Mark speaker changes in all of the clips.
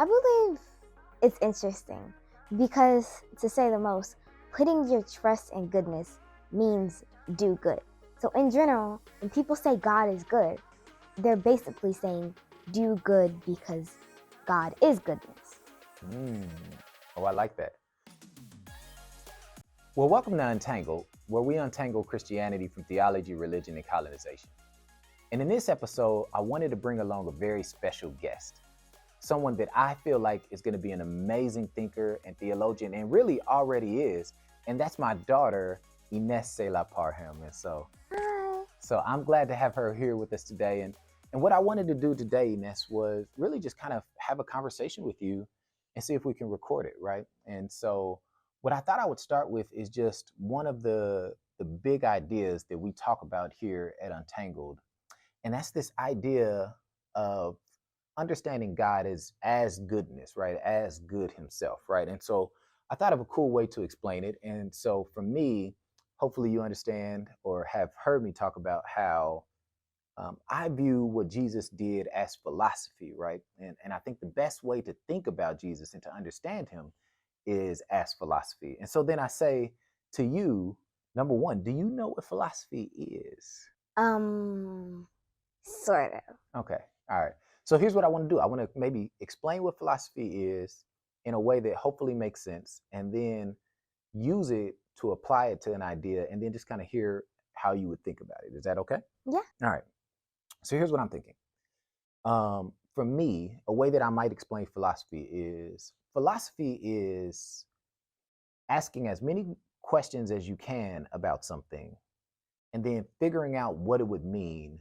Speaker 1: I believe it's interesting because, to say the most, putting your trust in goodness means do good. So, in general, when people say God is good, they're basically saying do good because God is goodness.
Speaker 2: Oh, I like that. Well, welcome to Untangled, where we untangle Christianity from theology, religion, and colonization. And in this episode, I wanted to bring along a very special guest, someone that I feel like is going to be an amazing thinker and theologian, and really already is, and that's my daughter, Ines Selah Parham. And so I'm glad to have her here with us today. And what I wanted to do today, Ines, was really just kind of have a conversation with you and see if we can record it, right? And so what I thought I would start with is just one of the big ideas that we talk about here at Untangled. And that's this idea of understanding God as goodness, right? As good himself, right? And so I thought of a cool way to explain it. And so for me, hopefully you understand or have heard me talk about how I view what Jesus did as philosophy, right? And I think the best way to think about Jesus and to understand him is as philosophy. And so then I say to you, number one, do you know what philosophy is?
Speaker 1: Sort of.
Speaker 2: Okay. All right. So here's what I want to do. I want to maybe explain what philosophy is in a way that hopefully makes sense, and then use it to apply it to an idea, and then just kind of hear how you would think about it. Is that okay?
Speaker 1: Yeah.
Speaker 2: All right. So here's what I'm thinking. For me, a way that I might explain philosophy is asking as many questions as you can about something, and then figuring out what it would mean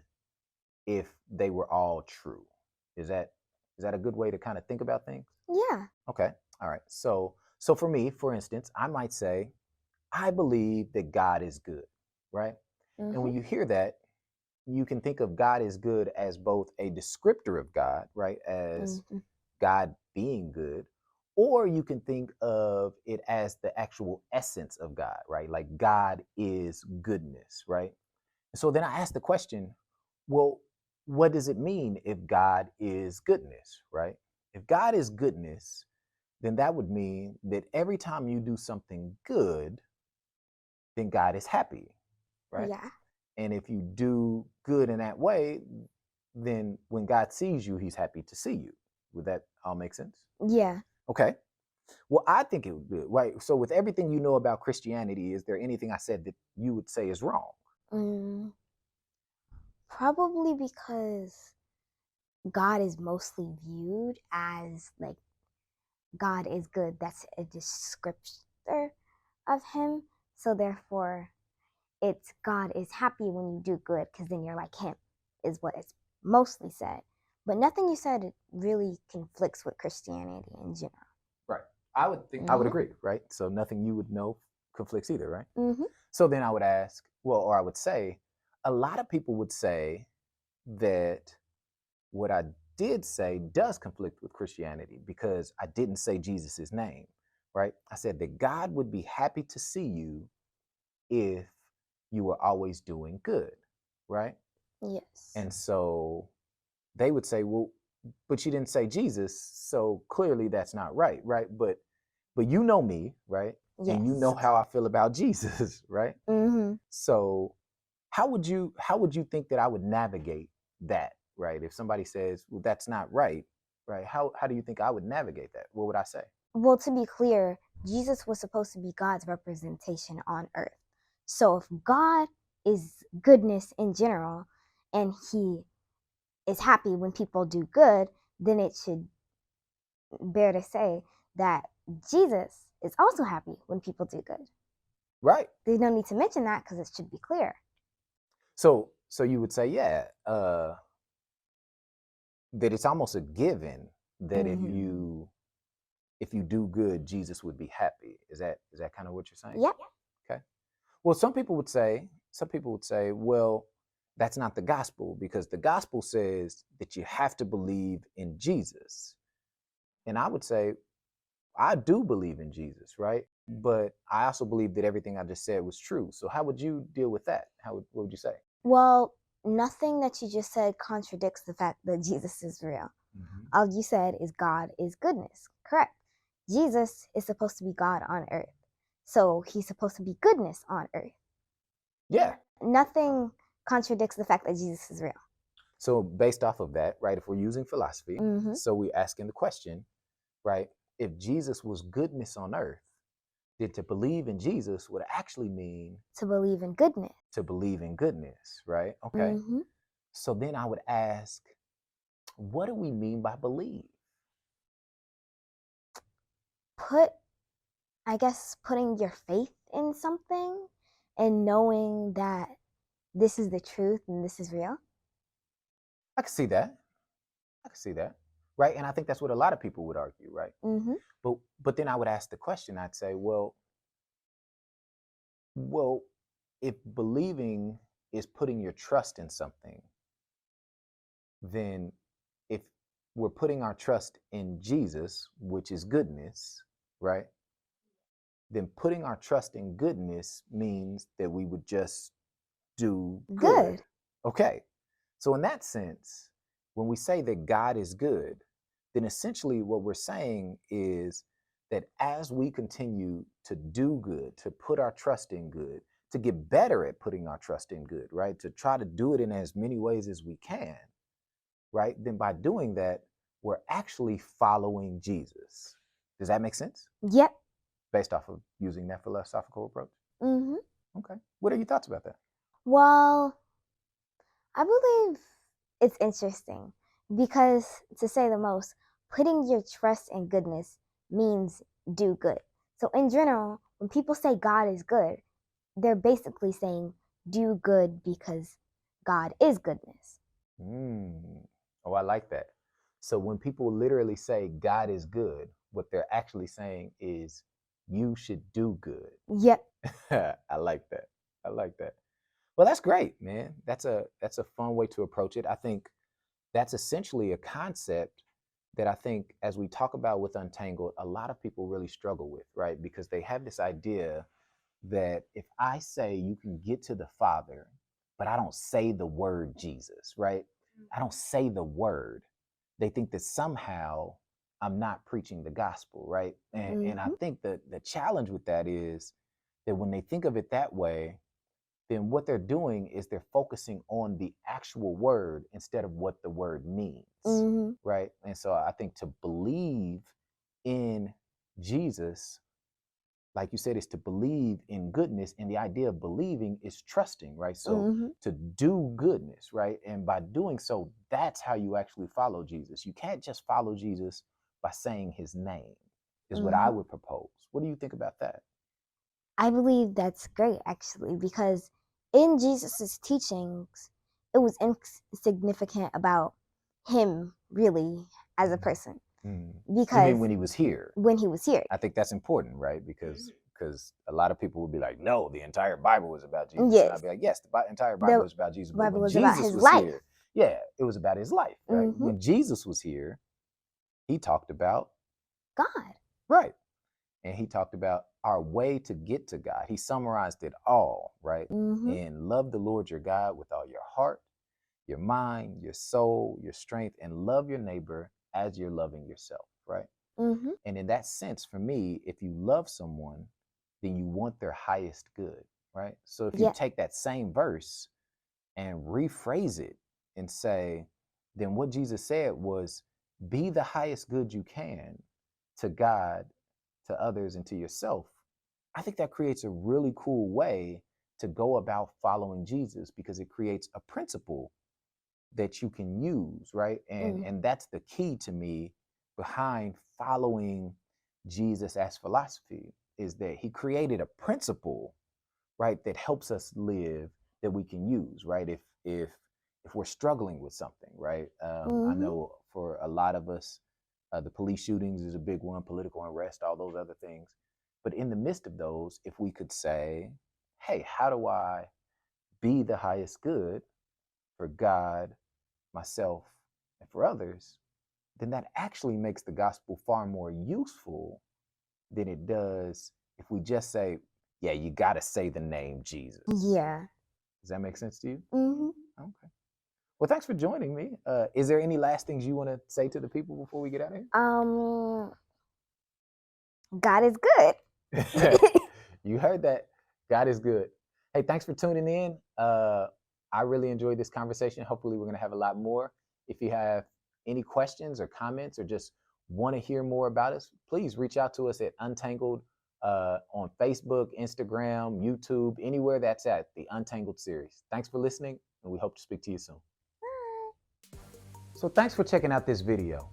Speaker 2: if they were all true. Is that a good way to kind of think about things?
Speaker 1: Yeah.
Speaker 2: Okay. All right. So for me, for instance, I might say, I believe that God is good, right?
Speaker 1: Mm-hmm.
Speaker 2: And when you hear that, you can think of God is good as both a descriptor of God, right? As God being good, or you can think of it as the actual essence of God, right? Like God is goodness, right? So then I ask the question, well, what does it mean if God is goodness, right? If God is goodness, then that would mean that every time you do something good, then God is happy, right?
Speaker 1: Yeah.
Speaker 2: And if you do good in that way, then when God sees you, he's happy to see you. Would that all make sense?
Speaker 1: Yeah.
Speaker 2: Okay. Well, I think it would, right? So with everything you know about Christianity, is there anything I said that you would say is wrong?
Speaker 1: Probably because God is mostly viewed as like God is good. That's a descriptor of him. So therefore, it's God is happy when you do good because then you're like him, is what it's mostly said. But nothing you said really conflicts with Christianity in general.
Speaker 2: Right. I would think I would agree, right? So nothing you would know conflicts either, right?
Speaker 1: Mm-hmm.
Speaker 2: So then I would ask, well, or I would say, a lot of people would say that what I did say does conflict with Christianity because I didn't say Jesus's name, right? I said that God would be happy to see you if you were always doing good, right?
Speaker 1: Yes.
Speaker 2: And so they would say, well, but you didn't say Jesus, so clearly that's not right, right? But you know me, right?
Speaker 1: Yes.
Speaker 2: And you know how I feel about Jesus, right?
Speaker 1: Mm-hmm.
Speaker 2: So how would you think that I would navigate that, right? If somebody says, well, that's not right, right? How do you think I would navigate that? What would I say?
Speaker 1: Well, to be clear, Jesus was supposed to be God's representation on earth. So if God is goodness in general and he is happy when people do good, then it should bear to say that Jesus is also happy when people do good.
Speaker 2: Right.
Speaker 1: There's no need to mention that because it should be clear.
Speaker 2: So you would say, yeah, that it's almost a given that if you do good, Jesus would be happy. Is that kind of what you're saying?
Speaker 1: Yep.
Speaker 2: Okay. Well, some people would say, well, that's not the gospel because the gospel says that you have to believe in Jesus. And I would say, I do believe in Jesus, right? But I also believe that everything I just said was true. So how would you deal with that? What would you say?
Speaker 1: Well, nothing that you just said contradicts the fact that Jesus is real.
Speaker 2: Mm-hmm.
Speaker 1: All you said is God is goodness. Correct. Jesus is supposed to be God on earth. So he's supposed to be goodness on earth.
Speaker 2: Yeah.
Speaker 1: Nothing contradicts the fact that Jesus is real.
Speaker 2: So based off of that, right, if we're using philosophy,
Speaker 1: Mm-hmm.
Speaker 2: so we're asking the question, right, if Jesus was goodness on earth, then to believe in Jesus would actually mean
Speaker 1: To believe in goodness.
Speaker 2: to believe in goodness, right? Okay.
Speaker 1: Mm-hmm.
Speaker 2: So then I would ask, what do we mean by believe?
Speaker 1: Putting your faith in something and knowing that this is the truth and this is real.
Speaker 2: I can see that. I can see that. Right. And I think that's what a lot of people would argue, right?
Speaker 1: Mm-hmm.
Speaker 2: But then I would ask the question, I'd say, well, if believing is putting your trust in something, then if we're putting our trust in Jesus, which is goodness, right? Then putting our trust in goodness means that we would just do good.
Speaker 1: Good.
Speaker 2: Okay. So, in that sense, when we say that God is good, then essentially what we're saying is that as we continue to do good, to put our trust in good, to get better at putting our trust in good, right? To try to do it in as many ways as we can, right? Then by doing that, we're actually following Jesus. Does that make sense?
Speaker 1: Yep.
Speaker 2: Based off of using that philosophical approach?
Speaker 1: Mm-hmm.
Speaker 2: Okay. What are your thoughts about that?
Speaker 1: Well, I believe it's interesting because, to say the most, putting your trust in goodness means do good. So, in general, when people say God is good, they're basically saying do good because God is goodness.
Speaker 2: Mm. Oh, I like that. So when people literally say God is good, what they're actually saying is you should do good.
Speaker 1: Yep.
Speaker 2: I like that. I like that. Well, that's great, man. That's a fun way to approach it. I think that's essentially a concept that I think as we talk about with Untangled, a lot of people really struggle with, right? Because they have this idea that if I say you can get to the Father, but I don't say the word Jesus, right? I don't say the word, they think that somehow I'm not preaching the gospel, right? And I
Speaker 1: Mm-hmm.
Speaker 2: think that the challenge with that is that when they think of it that way, then what they're doing is they're focusing on the actual word instead of what the word means,
Speaker 1: Mm-hmm.
Speaker 2: right? And so I think to believe in Jesus, like you said, is to believe in goodness. And the idea of believing is trusting, right? So
Speaker 1: Mm-hmm.
Speaker 2: to do goodness, right? And by doing so, that's how you actually follow Jesus. You can't just follow Jesus by saying his name, is what I
Speaker 1: Mm-hmm.
Speaker 2: would propose. What do you think about that?
Speaker 1: I believe that's great, actually, because in Jesus's teachings, it was insignificant about him really as a person.
Speaker 2: Mm. You mean
Speaker 1: Because
Speaker 2: when he was here?
Speaker 1: when he was here,
Speaker 2: I think that's important, right? Because a lot of people would be like, no, the entire Bible is about Jesus, and I'd
Speaker 1: yes,
Speaker 2: be like, yes, the entire Bible
Speaker 1: the
Speaker 2: is about Jesus. But
Speaker 1: Bible
Speaker 2: when
Speaker 1: was about
Speaker 2: Jesus
Speaker 1: his
Speaker 2: was
Speaker 1: life.
Speaker 2: here, yeah, it was about his life, right?
Speaker 1: Mm-hmm.
Speaker 2: When Jesus was here, he talked about
Speaker 1: God.
Speaker 2: right, and he talked about our way to get to God. He summarized it all, right?
Speaker 1: Mm-hmm.
Speaker 2: And love the Lord your God with all your heart, your mind, your soul, your strength, and love your neighbor as you're loving yourself, right?
Speaker 1: Mm-hmm.
Speaker 2: And in that sense, for me, if you love someone, then you want their highest good, right? So if you
Speaker 1: Yeah.
Speaker 2: take that same verse and rephrase it and say, then what Jesus said was, be the highest good you can to God, to others, and to yourself. I think that creates a really cool way to go about following Jesus because it creates a principle that you can use, right? And
Speaker 1: Mm-hmm.
Speaker 2: and that's the key to me behind following Jesus as philosophy is that he created a principle, right, that helps us live that we can use, right? If we're struggling with something, right? I
Speaker 1: Mm-hmm.
Speaker 2: know for a lot of us, the police shootings is a big one, political unrest, all those other things. But in the midst of those, if we could say, hey, how do I be the highest good for God, myself, and for others, then that actually makes the gospel far more useful than it does if we just say, yeah, you got to say the name Jesus.
Speaker 1: Yeah.
Speaker 2: Does that make sense to you?
Speaker 1: Mm-hmm.
Speaker 2: Okay. Well, thanks for joining me. Is there any last things you want to say to the people before we get out of
Speaker 1: God is good.
Speaker 2: here? You heard that. God is good. Hey, thanks for tuning in. I really enjoyed this conversation. Hopefully, we're going to have a lot more. If you have any questions or comments or just want to hear more about us, please reach out to us at Untangled on Facebook, Instagram, YouTube, anywhere that's at the Untangled series. Thanks for listening, and we hope to speak to you soon. So thanks for checking out this video.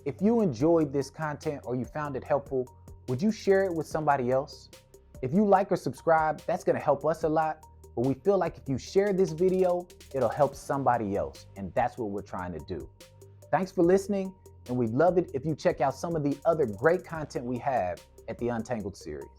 Speaker 2: If you enjoyed this content or you found it helpful, would you share it with somebody else? If you like or subscribe, that's going to help us a lot, but we feel like if you share this video, it'll help somebody else, and that's what we're trying to do. Thanks for listening, and we'd love it if you check out some of the other great content we have at the Untangled series.